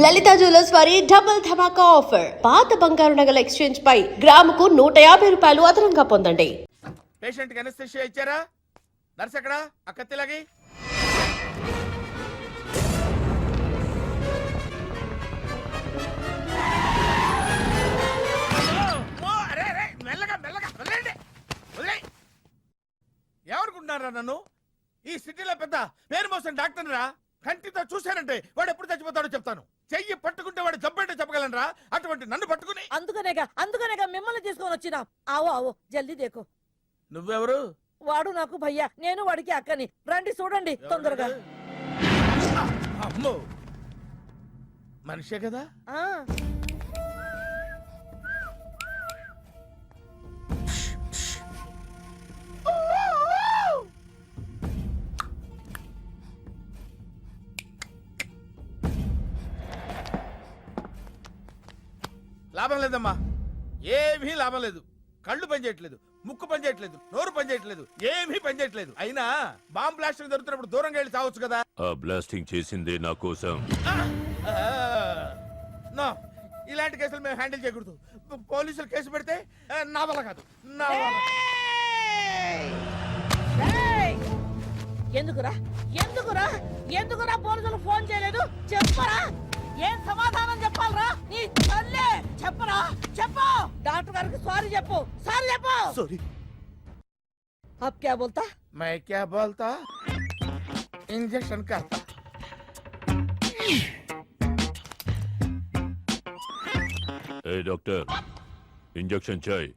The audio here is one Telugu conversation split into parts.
లలిత జ్యువెలర్స్ వారి డబుల్ ధమాకా ఆఫర్. పాత బంగారు నగల ఎక్స్చేంజ్ పై గ్రాముకు 150 రూపాయలు అదనంగా పొందండి. పేషెంట్ కి అనస్థిషియా ఇచ్చారా? నర్స్ ఎక్కడ? ఆ కత్తిలాగి. మెల్లగా మెల్లగా వదిలేండి, వదిలే. ఎవరుకుంటున్నారా నన్ను? ఈ సిటీలో పెద్ద పేరు మోసం డాక్టర్ రా. కంటితో చూశానంటే వాడు ఎప్పుడు చచ్చిపోతాడో చెప్తాను. చెయ్యి పట్టుకుంటే వాడు జబ్బేంటో చెప్పగలనరా? అటువంటి నన్ను పట్టుకుని అందుకనేగా మిమ్మల్ని తీసుకొని వచ్చినా. ఆవో ఆవో జల్దీ దేకో. నువ్వెవరు? వాడు నాకు భయ్యా, నేను వాడికి అక్కని. రండి చూడండి తొందరగా. అమ్మో, మనిషే కదా? ఆ లాభం లేదమ్మా, ఏమీ లాభం లేదు. కళ్ళు పనిచేయట్లేదు, ముక్కు పనిచేయట్లేదు, నోరు పనిచేయట్లేదు, ఏమీ పనిచేయట్లేదు. అయినా బాంబ్ బ్లాస్టింగ్ జరుగుతున్నప్పుడు దూరంగా వెళ్ళి చావచ్చు కదా. ఆ బ్లాస్టింగ్ చేసిందే నా కోసం. నో, ఇలాంటి కేసులు మేము హ్యాండిల్ చేయకూడదు. పోలీసులు కేసు పెడితే నా వల్ల కాదు, నా వల్ల. ఎందుకురా ఎందుకురా ఎందుకురా పోలీసులు ఫోన్ చేయలేదు? చెప్పరా, ఏం సమాధానం చెప్పాలరా? నీ తల్లే చెప్పరా, చెప్పు. డాక్టర్ గారికి సారీ చెప్పు, సారీ చెప్పు. సారీ. अब क्या बोलता? मैं क्या बोलता? इंजेक्शन करता. ए डॉक्टर, इंजेक्शन चाहिए.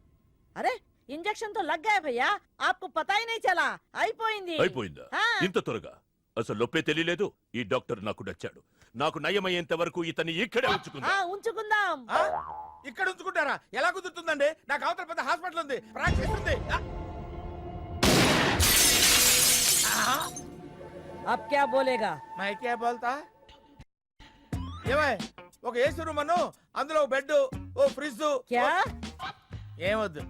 अरे इंजेक्शन तो लग गया भैया, आपको पता ही नहीं चला. అయిపోయిందా? ఇంత త్వరగా? అసలు నొప్పే తెలియలేదు. ఈ డాక్టర్ నాకు నచ్చాడు. నాకు నయమయ్యేంత వరకు ఇతన్ని ఇక్కడే ఉంచుకుందాం. ఇక్కడ ఉంచుకుంటారా? ఎలా కుదురుతుందండి? నాకు అవతల పెద్ద హాస్పిటల్ ఉంది, ప్రాక్టీస్ ఉంది. अब क्या बोलेगा? मैं क्या बोलता? ఏమై, ఒక ఏసీ రూమ్ అను, అందులో బెడ్, ఓ ఫ్రిడ్జ్. क्या? ఏమొద్దు,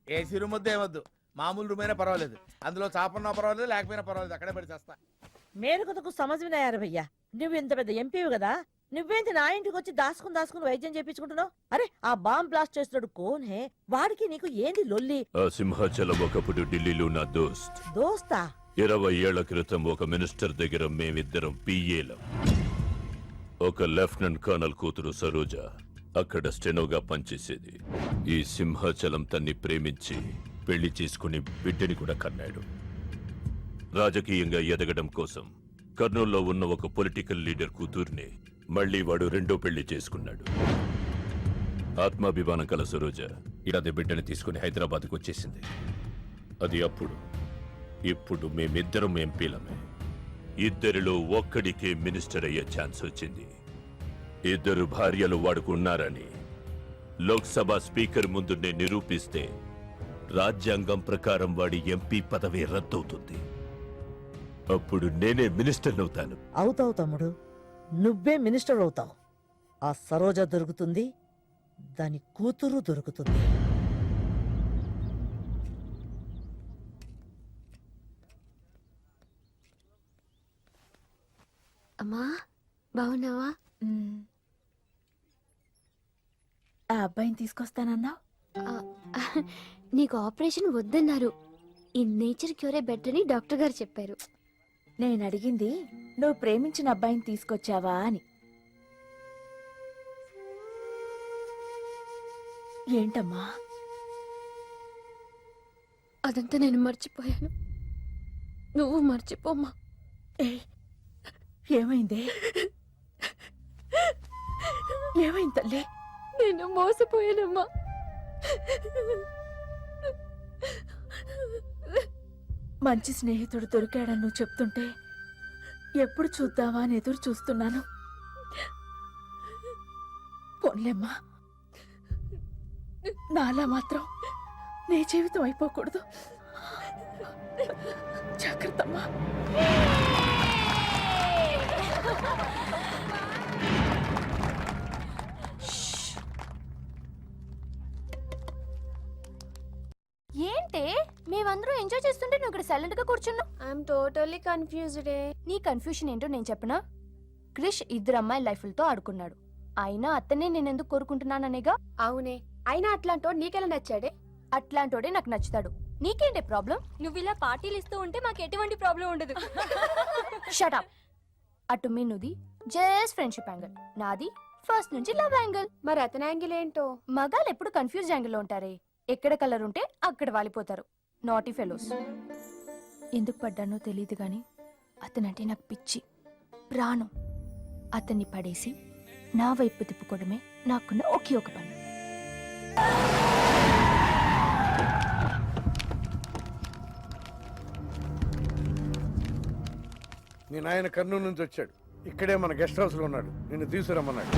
ఏసీ రూమ్ వద్దు, ఏమొద్దు. మామూలు రూమ్ అయినా పర్వాలేదు, అందులో చాపన్నా పర్వాలేదు, లేకపోయినా పర్వాలేదు, అక్కడే పడి చేస్తా. మేరకు సమజ్ में नहीं आ रहा भैया. నువ్వు ఇంత పెద్ద ఎంపీవి కదా, నువ్వేంటి నా ఇంటికి వచ్చి దాసుకుని వైద్యం చేయించుకుంటున్నావు? అరే ఆ బాంబ్ బ్లాస్ట్ చేస్తున్నాడు కోన్ హే? వాడికి నీకు ఏంది లొల్లి? ఆ సింహాచలం ఒకప్పుడు ఢిల్లీలో నా దోస్తా 20 ఏళ్ల క్రితం ఒక మినిస్టర్ దగ్గర మేమిద్దరం పిఏలం. ఒక లెఫ్టినెంట్ కర్నల్ కూతురు సరోజ అక్కడ స్టెనోగా పనిచేసేది. ఈ సింహాచలం తన్ని ప్రేమించి పెళ్లి చేసుకుని బిడ్డని కూడా కన్నాడు. రాజకీయంగా ఎదగడం కోసం కర్నూల్లో ఉన్న ఒక పొలిటికల్ లీడర్ కూతుర్ని మళ్లీ వాడు రెండో పెళ్లి చేసుకున్నాడు. ఆత్మాభిమానం కల సరోజ ఇలాదే బిడ్డని తీసుకుని హైదరాబాద్కు వచ్చేసింది. అది అప్పుడు. ఇప్పుడు మేమిద్దరం ఎంపీలమే. ఇద్దరిలో ఒక్కడికే మినిస్టర్ అయ్యే ఛాన్స్ వచ్చింది. ఇద్దరు భార్యలు వాడుకు ఉన్నారని లోక్సభ స్పీకర్ ముందు నేను నిరూపిస్తే రాజ్యాంగం ప్రకారం వాడి ఎంపీ పదవి రద్దవుతుంది. అప్పుడు నేనే మినిస్టర్ అవుతాను. అవుతావు తమ్ముడు, నువ్వే మినిస్టర్ అవుతావు. ఆ సరోజ దొరుకుతుంది, దాని కూతురు దొరుకుతుంది. అమ్మా బాగున్నావా? ఆ అబ్బాయిని తీసుకొస్తానన్నావు. నీకు ఆపరేషన్ వద్దన్నారు. ఈ నేచర్ క్యూరే బెటర్ అని డాక్టర్ గారు చెప్పారు. నేను అడిగింది నువ్వు ప్రేమించిన అబ్బాయిని తీసుకొచ్చావా అని. ఏంటమ్మా? అదంతా నేను మర్చిపోయాను, నువ్వు మర్చిపోమ్మా. ఏమైంది? ఏమైంది తల్లి? నేను మోసపోయానమ్మా. మంచి స్నేహితుడు దొరికాడని నువ్వు చెప్తుంటే ఎప్పుడు చూద్దామా అని ఎదురు చూస్తున్నాను. పోన్లేమ్మా, నాలా మాత్రం నీ జీవితం అయిపోకూడదు. జాగ్రత్తమ్మా. ఏంటే మేమందరం ఎంజాయ్ చేస్తుంటే నువ్వు ఇక్కడ సైలెంట్ గా కూర్చున్నావు? I'm totally confused. నీ కన్ఫ్యూషన్ ఏంటో నేను చెప్పనా? క్రిష్ ఇద్దరు అమ్మాయి లైఫ్లతో ఆడుకున్నాడు. అయినా అతనే నేనెందుకు కోరుకుంటున్నాననేగా. అవునే, అయినా అట్లాంటోడు నీకెలా నచ్చాడే? అట్లాంటోడే నాకు నచ్చుతాడు. నీకేంటే ప్రాబ్లం? నువ్వు ఇలా పార్టీలు ఇస్తూ ఉంటే మాకు ఎటువంటి ప్రాబ్లం ఉండదు. షటప్. అటు మీనుది జస్ట్ ఫ్రెండ్షిప్ యాంగిల్, నాది ఫస్ట్ నుంచి లవ్ యాంగిల్. మరి అతని యాంగిల్ ఏంటో? మగాళ్ళు ఎప్పుడు కన్ఫ్యూజ్ యాంగిల్లో ఉంటారే. ఎక్కడ కలర్ ఉంటే అక్కడ వాలిపోతారు. Naughty fellows. ఎందుకు పడ్డానో తెలియదు గాని అతనంటే నాకు పిచ్చి, ప్రాణం. అతన్ని పడేసి నా వైపు తిప్పుకోవడమే నాకున్న ఒకే ఒక పని. మీ నాయన కర్నూలు నుంచి వచ్చాడు. ఇక్కడే మన గెస్ట్ హౌస్ లో ఉన్నాడు. నిన్ను తీసుకురమ్మన్నాడు.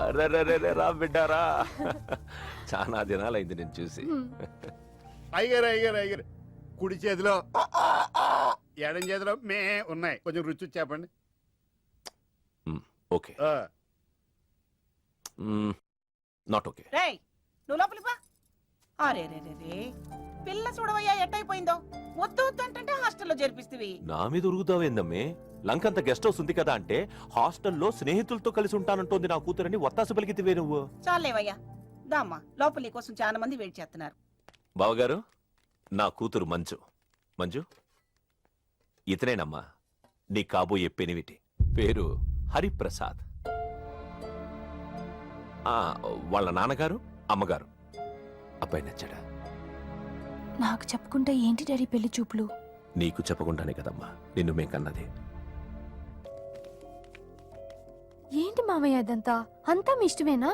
అరెరెరెరె, రా బిడ్డారా. చాలా దినాలైంది నేను చూసి. అయ్యారు కుడి చేతిలో ఎడం చేతిలో మే ఉన్నాయి. కొంచెం రుచి చెప్పండి. Okay, not okay. రేయ్ నువ్వు లోపలికి పా. అరే రే రే రే పిల్ల చూడవయ్యా ఎట్టయిపోయిందో. వద్దు వద్దు అంటే హాస్టల్లో చేర్పిస్తేవి. నా మీద ఉరుగుతావేందమ్మే? లంకంత గెస్ట్ హౌస్ ఉంది కదా అంటే హాస్టల్లో స్నేహితులతో కలిసి ఉంటానంటోంది నా కూతురని ఒత్తాసు పలికితివే నువ్వు. చాలేవయ్యా, దామ్మా లోపల నీ కోసం చాలా మంది వెయిట్ చేస్తున్నారు. బావగారు, నా కూతురు మంజు. మంజు, ఇతనేనమ్మా నీ కాబోయే పెనివిటి. పేరు హరిప్రసాద్. వాళ్ళ నాన్నగారు అమ్మగారు. అబ్బాయి నచ్చాడా? నాకు చెప్పుకుంటే ఏంటి డాడీ పెళ్లి చూపులు? నీకు చెప్పకుండానే కదమ్మా నిన్ను మేం కన్నది. ఏంటి మావయ్య ఇదంతా? అంతా మీ ఇష్టమేనా?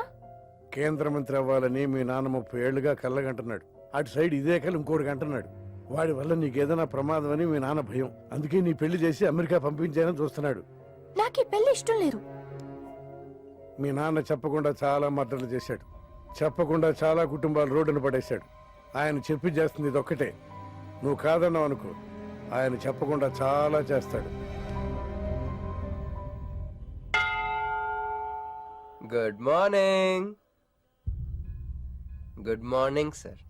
కేంద్ర మంత్రి అవ్వాలని మీ నాన్న 30 ఏళ్లుగా కళ్ళగంటున్నాడు. అటు సైడ్ ఇదే కళ్ళు ఇంకోటి అంటున్నాడు. వాడి వల్ల నీకేదైనా ప్రమాదం అని మీ నాన్న భయం. అందుకే నీ పెళ్లి చేసి అమెరికా పంపించాలని చూస్తున్నాడు. నాకు ఈ పెళ్లి ఇష్టం లేదు. మీ నాన్న చెప్పకుండా చాలా మర్డర్లు చేశాడు. చెప్పకుండా చాలా కుటుంబాలు రోడ్డును పడేశాడు. ఆయన చెప్పి చేస్తుంది ఇదొక్కటే. నువ్వు కాదన్నావు అనుకో, ఆయన చెప్పకుండా చాలా చేస్తాడు. Good morning. Good morning sir.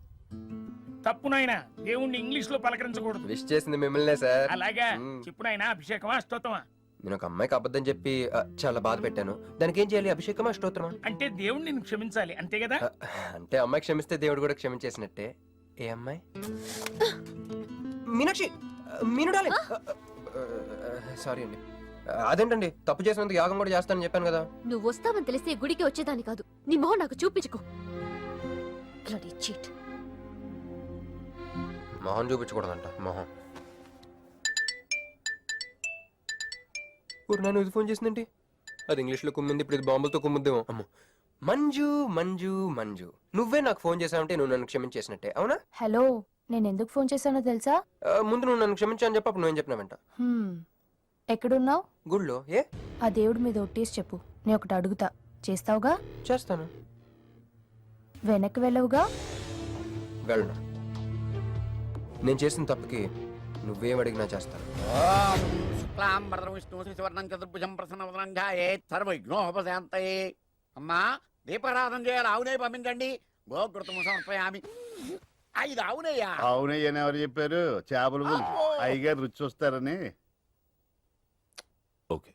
తప్పు నాయనా, దేవుణ్ణి ఇంగ్లీష్ లో పలకరించకూడదు. విష్ చేసింది మిమ్మల్నే సార్. అలాగా చెప్పు నాయనా. అభిషేకమా స్తోత్రమా? నేను ఒక అమ్మాయికి అబద్ధం చెప్పి చాలా బాధ పెట్టాను. దానికి ఏం చేయాలి? అభిషేకమా స్తోత్రమా? అంటే దేవుణ్ణి నిన్ను క్షమించాలి అంతే కదా? అంటే అమ్మాయి క్షమిస్తే దేవుడు కూడా క్షమించేసినట్టే. ఏ అమ్మాయి? మీనాక్షి. మీనుడాలి. సారీ అండి. అదేంటండి, తప్పు చేసినందుకు యాగం కూడా చేస్తానని చెప్పాను కదా. నువ్వు వస్తావని తెలిస్తే గుడికి వచ్చేదాన్ని కాదు. నీ మొహం నాకు చూపించుకో. Bloody cheat. మొహం చూపించకూడదంట. మొహం. నన్ను ఇది ఫోన్ చేసిందండి. అది ఇంగ్లీష్లో కుమ్మింది, ఇప్పుడు ఇది బాంబులతో కుమ్ముద్దేమో. అమ్మో. మంజు మంజు మంజు, నువ్వే నాకు ఫోన్ చేసావంటే నువ్వు నన్ను క్షమించేసినట్టే, అవునా? హలో, నేను ఎందుకు ఫోన్ చేశానో తెలుసా? ముందు నువ్వు నన్ను క్షమించాను చెప్పు, అప్పుడు నువ్వేం చెప్పినావంట. ఎక్కడున్నావు? గుళ్ళో. ఏ? ఆ దేవుడి మీద ఒట్టేసి చెప్పు. నేను ఒకటి అడుగుతా, చేస్తావుగా? చేస్తాను. వెనక్కి వెళ్ళవుగా? వెళ్ళను. నేను చేసిన తప్పుకి నువ్వేం అడిగినా చేస్తాను. అమ్మా దీపారాధన చేయాలి. ఆవునే పంపించండి. గోకృతము సమర్పయామి. 5 ఆవునయ్యా. అవునయ్యని ఎవరు చెప్పారు? చేపలు అయ్యగారు రుచి చూస్తారని. ఓకే,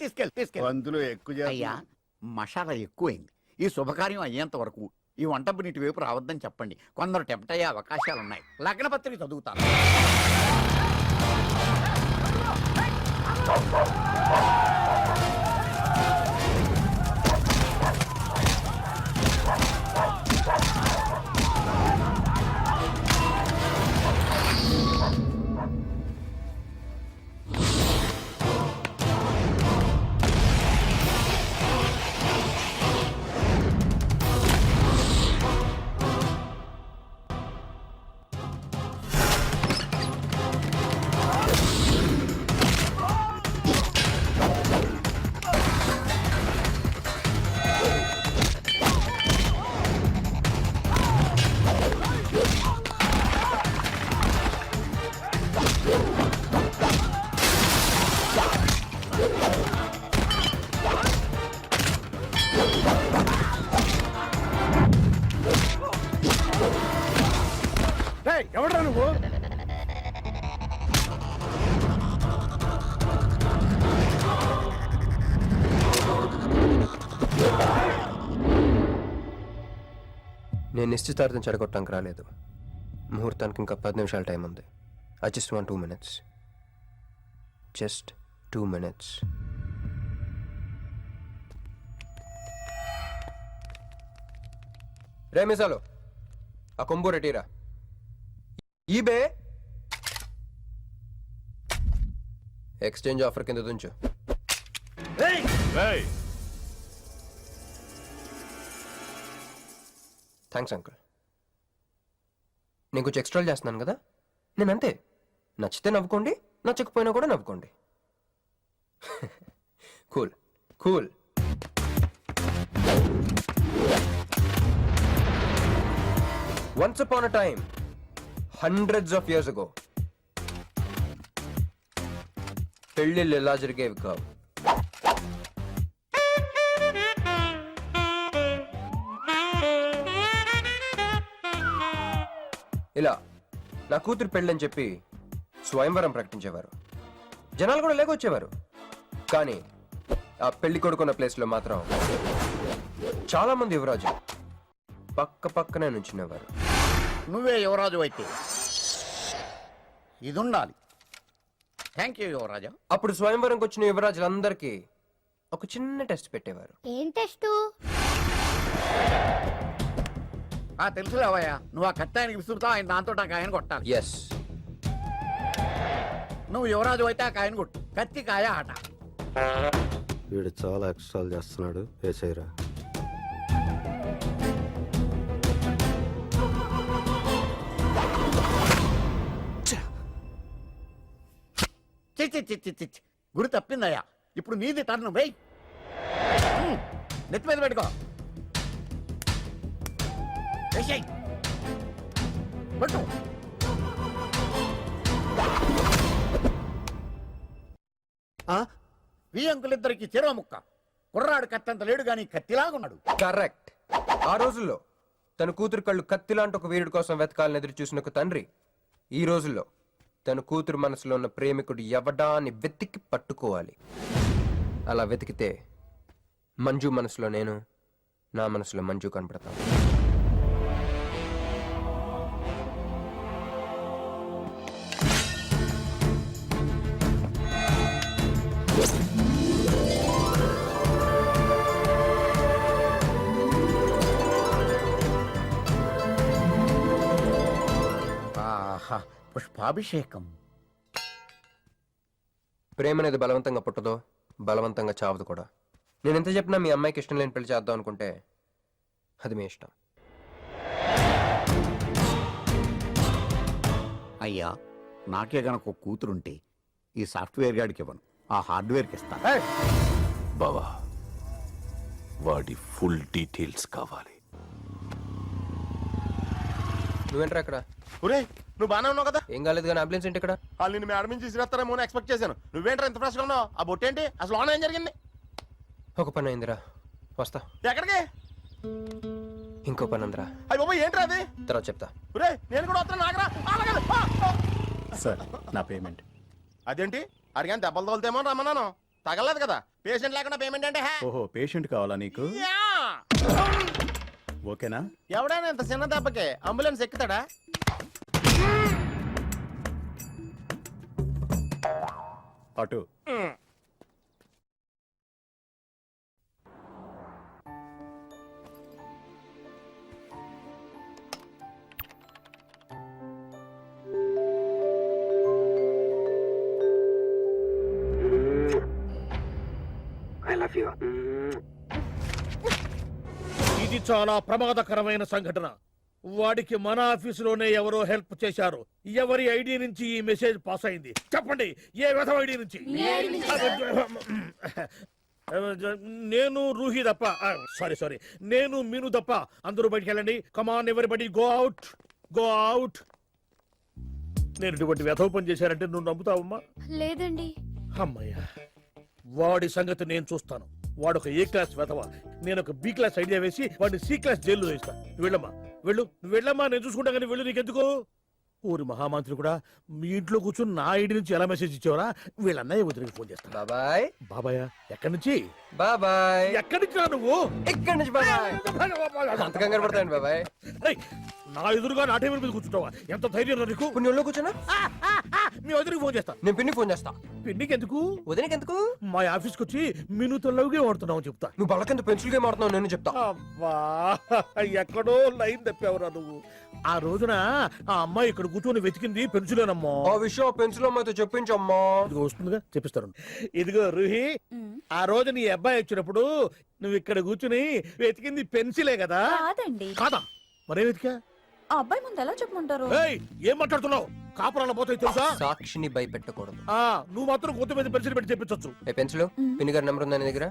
తీసుకెళ్ళి వంతులు ఎక్కువ అయ్యా, మసాలా ఎక్కువైంది. ఈ శుభకార్యం అయ్యేంత వరకు ఈ వంటపు నీటి వైపు రావద్దని చెప్పండి. కొందరు టెంప్ట్ అయ్యే అవకాశాలున్నాయి. లగ్న పత్రిక చదువుతాను. నేను నిశ్చితార్థం చెడగొట్టడానికి రాలేదు. ముహూర్తానికి ఇంకా 10 నిమిషాల టైం ఉంది. I just want 2 minutes. Just 2 minutes. రే మిసాలు, ఆ కొంబు రెటీరా. ఈబే ఎక్స్చేంజ్ ఆఫర్ కింద దుంచు. Thanks uncle. నేను కొంచెం ఎక్స్ట్రా చేస్తున్నాను కదా, నేను అంతే. నచ్చితే నవ్వుకోండి, నచ్చకపోయినా కూడా నవ్వుకోండి. Cool cool. Once upon a time, hundreds of years ago, పెళ్ళిళ్ళు ఎలా జరిగేవి కావు. ఇలా నా కూతురు పెళ్ళని చెప్పి స్వయంవరం ప్రకటించేవారు. జనాలు కూడా లేకొచ్చేవారు. కానీ ఆ పెళ్లి కొడుకున్న ప్లేస్లో మాత్రం చాలా మంది యువరాజు పక్క పక్కనే నుంచునేవారు. నువ్వే యువరాజు అయితే ఇది ఉండాలి. థ్యాంక్ యూ యువరాజా. అప్పుడు స్వయంవరంకి వచ్చిన యువరాజులందరికీ ఒక చిన్న టెస్ట్ పెట్టేవారు. ఏం టెస్టు? తెలుసులేవయ్యా, నువ్వు ఆ కత్తాయనికి విసురుతావు, ఆయన దాంతో ఆ కాయను కొట్టాలి. ఎస్, నువ్వు యువరాజు అయితే ఆ కాయను కొట్టు. కత్తి కాయ ఆట. వీడు చాలా ఎక్స్ట్రాలు చేస్తున్నాడు. వేసేయరా. చిచ్చి గురి తప్పిందయ్యా. ఇప్పుడు నీది టర్న్. వెయ్, నెత్తి మీద పెట్టుకో. వేసేయ్, పట్టు. ఈ అంకులిద్దరికి చెరువ ముక్క. కుర్రాడు కత్తంత లేడు గాని కత్తిలాగున్నాడు. కరెక్ట్. ఆ రోజుల్లో తన కూతురు కళ్ళు కత్తిలాంటి ఒక వీరుడి కోసం వెతకాలని ఎదురు చూసిన ఒక తండ్రి ఈ రోజుల్లో తన కూతురు మనసులో ఉన్న ప్రేమికుడు ఎవడా అని వెతికి పట్టుకోవాలి. అలా వెతికితే మంజు మనసులో నేను, నా మనసులో మంజు కనపడతాను. పుష్పాభిషేకం. ప్రేమ అనేది బలవంతంగా పుట్టదో, బలవంతంగా చావదు కూడా. నేను ఎంత చెప్పినా మీ అమ్మాయికి ఇష్టం లేని పెళ్లి చేద్దాం అనుకుంటే అది మీ ఇష్టం. అయ్యా, నాకే గనక ఒక కూతురుంటే ఈ సాఫ్ట్వేర్ గాడికి ఇవ్వను, ఆ హార్డ్వేర్కి ఇస్తాను. బావా, వాడి ఫుల్ డీటెయిల్స్ కావాలి. నువ్వేంట్రా ఇక్కడ? ఒరే, నువ్వు బానే ఉన్నావు కదా? ఏం కాలేదు కానీ అంబులెన్స్ ఏంటి ఇక్కడ? వాళ్ళు నిన్ను మేడం నుంచి తీసుకురేస్తారేమో అని ఎక్స్పెక్ట్ చేశాను. నువ్వేంట్రా ఇంత ఫ్రెష్గా ఉన్నావు? ఆ బొట్టేంటి? అసలు లోన ఏం జరిగింది? ఒక పని అయిందిరా, వస్తా. ఎక్కడికి? ఇంకో పని ఉందిరా. అయ్యి బాబా, ఏంట్రా అది? తర్వాత చెప్తా. ఒరే, నేను కూడా వస్తాను. నాగరా సార్, నా పేమెంట్. అదేంటి? అడిగాను దెబ్బలు తోలుతేమో రమ్మన్నాను. తగలేదు కదా. పేషెంట్ లేకుండా పేమెంట్ అంటే? ఓహో, పేషెంట్ కావాలా నీకు? ఓకేనా? ఎవడైనా ఇంత చిన్న దెబ్బకి అంబులెన్స్ ఎక్కుతాడా? అటు. ఇది చాలా ప్రమాదకరమైన సంఘటన. వాడికి మన ఆఫీసులోనే ఎవరో హెల్ప్ చేశారు. ఎవరి ఐడి నుంచి ఈ మెసేజ్ పాస్ అయింది? చెప్పండి, ఏ విధం ఐడి నుంచి? నేను రూహి తప్ప, సారీ నేను మీను తప్ప. అందరూ బయటికి వెళ్ళండి. కమాన్ ఎవరిబడి, గో అవుట్, గో అవుట్. నేను ఇటువంటి వ్యధవ పని చేశానంటే నువ్వు నమ్ముతావమ్మా? లేదండి. అమ్మయ్యా, వాడి సంగతి నేను చూస్తాను. వాడు ఒక ఏ క్లాస్ వెధవ, నేను ఒక బి క్లాస్ ఐడియా వేసి వాడిని సి క్లాస్ జైల్లో వేస్తాను. వెళ్ళమ్మా, వెళ్ళు, నువ్వు వెళ్ళమ్మా, నేను చూసుకుంటా. కానీ వెళ్ళు, నీకెందుకు? ఊరి మహామంత్రి కూడా మీ ఇంట్లో కూర్చొని నా ఐడి నుంచి ఎలా మెసేజ్ ఇచ్చావరా? వీళ్ళన్నయ్య వదిలికి ఫోన్ చేస్తా. బాబాయ్ బాబాయ్ ఎక్కడి నుంచి? బాబాయ్ ఎక్కడి నుంచి రా నువ్వు? ఇక్కడి నుంచి బాబాయ్. అంత కంగారు పడతాయండి బాబాయ్. ఏయ్, నా ఎదురుగా నా టేబుల్ మీద కూర్చుంటావా? ఎంత ధైర్యం రా నీకు? ఇప్పుడు నీ ఒళ్ళో కూర్చున్నా మీ వదిలికి ఫోన్ చేస్తా. నేను పిన్ని ఫోన్ చేస్తా. పిన్నికి ఎందుకు? వదినకి ఎందుకు? మా ఆఫీస్కి వచ్చి మినుతో లవ్గా వాడుతున్నావు చెప్తా. నువ్వు బలకంత పెన్సిల్ గేమ్ ఆడుతున్నావు నేను చెప్తా. అబ్బా, ఎక్కడో లైన్ తప్పావురా నువ్వు. ఆ రోజున ఆ అమ్మాయి ఇక్కడ కూర్చొని వెతికింది పెన్సిలేనమ్మా. ఆ విషయం పెన్సిల్ అమ్మాయితో చెప్పించమ్మా. ఇదిగో వస్తుందిగా, చెప్పిస్తాను. ఇదిగో రూహి, ఆ రోజు నీ అబ్బాయి వచ్చినప్పుడు నువ్వు ఇక్కడ కూర్చుని వెతికింది పెన్సిలే కదా? కాదండి. కాదా? మరే వెతికా? ఆ అబ్బాయి ముందు ఎలా చెప్పమంటారు? ఏయ్, ఏం మాట్లాడుతున్నావు? కాపురాల పోతాయి తెలుసా? సాక్షిని భయపెట్టకూడదు. నువ్వు మాత్రం కొత్త మీద పెన్సిల్ పెట్టి చెప్పించొచ్చు. ఏ పెన్సిల్ పిన్ని గారి నెంబర్ ఉందా నీ దగ్గర?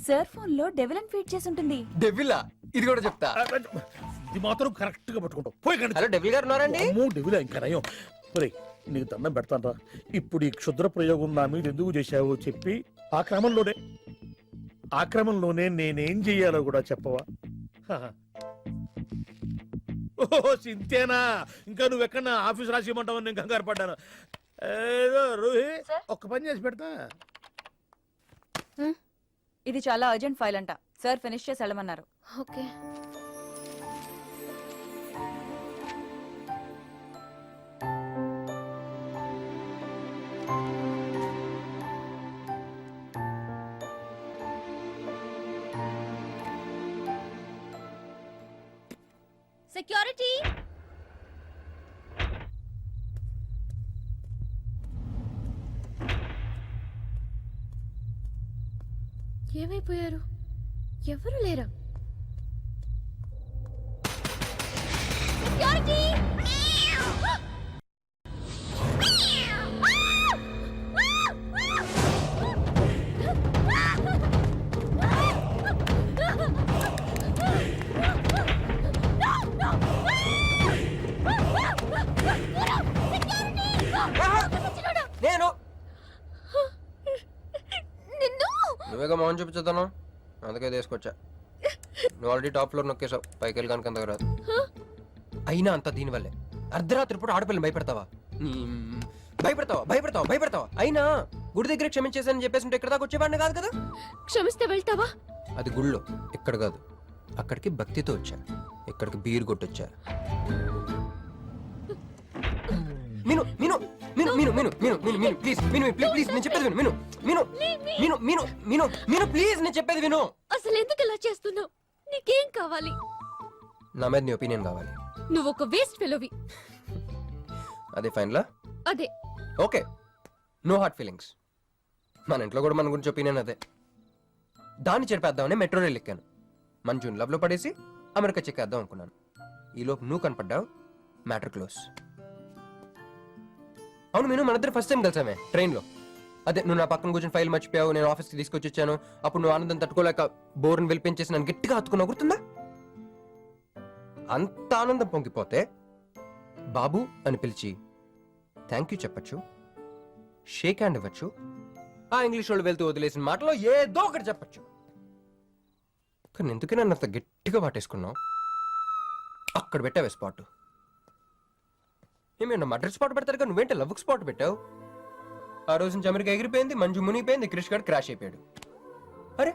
సార్ ఫోన్ లో డెవిల్ అని ఫీడ్ చేసి ఉంటుంది. డెవిలా? ఇది కూడా చెప్తా. ఇది మాత్రం కరెక్ట్ గా పట్టుకుంటావు. పోయి కండి. హలో డెవిల్ గారు ఉన్నారండి? డెవిలా ఇంకా నయం. ఒరేయ్, నీకు దండం పెడతానరా. ఇప్పుడు ఈ క్షుద్ర ప్రయోగం నా మీద ఎందుకు చేశావో చెప్పి ఆ క్రమంలోనే నేనేం చెయ్యాలో కూడా చెప్పవా? ఓహో, సింతేనా? ఇంకా నువ్వెక్కడ ఆఫీస్ రాసిమంటావు? నేను కంగారు పడ్డాను. ఏదో రూహి, ఒక్క పని చేసి పెడతా. ఇది చాలా అర్జెంట్ ఫైల్ అంట. సార్ ఫినిష్ చేసి వెళ్ళమన్నారు. ఓకే. సెక్యూరిటీ. ఏమైపోయారు? ఎవరు లేరా? సెక్యూరిటీ. నేను నువ్వేగా మోహన్ చూపించుతాను, అందుకే తీసుకొచ్చా. నువ్వు ఆల్రెడీ టాప్ ఫ్లోర్ నొక్కేసావు, పైకి వెళ్ళి కనుక అంతకు రాదు. అయినా అంత దీనివల్లే అర్ధరాత్రి పూట ఆడపిల్లని భయపెడతావా? భయపెడతావా? అయినా గుడి దగ్గర క్షమించేసానని చెప్పేసి ఉంటే ఇక్కడ దాకా వచ్చేవాడిని కాదు కదా. క్షమిస్తే వెళ్తావా? అది గుళ్ళో, ఇక్కడ కాదు. అక్కడికి భక్తితో వచ్చా, ఇక్కడికి బీర్ కొట్టొచ్చా. మిను మిను మిను మిను మిను మిను మిను మిను ప్లీజ్ మిను ప్లీజ్ నేను చెప్పేది విను. మిను మిను మిను మిను మిను మిను ప్లీజ్ నేను చెప్పేది విను. అసలు ఎందుకు ఇలా చేస్తున్నావు? నీకేం కావాలి? నా మీద నీ ఒపీనియన్ కావాలి. నువ్వు ఒక వేస్ట్ ఫెలోవి. అదే ఫైనలా? అదే. Okay, no heart feelings. మన ఇంట్లో కూడా మన గురించి ఒపీనియన్ అదే. దాన్ని చెరిపేద్దామని మెట్రో రైల్ ఎక్కాను. మంజుని లవ్ లో పడేసి అమెరికా చెక్కేద్దాం అనుకున్నాను. ఈలోపు నువ్వు కనపడ్డావు, మ్యాటర్ క్లోజ్. అవును నేను మన ఇద్దరు ఫస్ట్ టైం కలిసామే ట్రైన్లో. అదే నువ్వు నా పక్కన కూర్చొని ఫైల్ మర్చిపోయావు, నేను ఆఫీస్కి తీసుకొచ్చి వచ్చాను. అప్పుడు నువ్వు ఆనందం తట్టుకోలేక బోర్ని వెలిపించేసి నన్ను గట్టిగా హత్తుకున్నా, గుర్తుందా? అంత ఆనందం పొంగిపోతే బాబు అని పిలిచి థ్యాంక్ యూ చెప్పచ్చు, షేక్ హ్యాండ్ ఇవ్వచ్చు, ఆ ఇంగ్లీష్ వాళ్ళు వెళ్తూ వదిలేసిన మాటలో ఏదో ఒకటి చెప్పచ్చు. కానీ ఎందుకే నన్ను అంత గట్టిగా వాటేసుకున్నావు? అక్కడ పెట్టావే స్పాట్. ఏమేనా మడ్రస్ స్పాట్ పెడతారు కదా, నువ్వేంటే లవ్ స్పాట్ పెట్టావు. ఆ రోజు నుంచి అమెరికా ఎగిరిపోయింది, మంజు మునిగిపోయింది, క్రిష్ గారు క్రాష్ అయిపోయాడు. అరే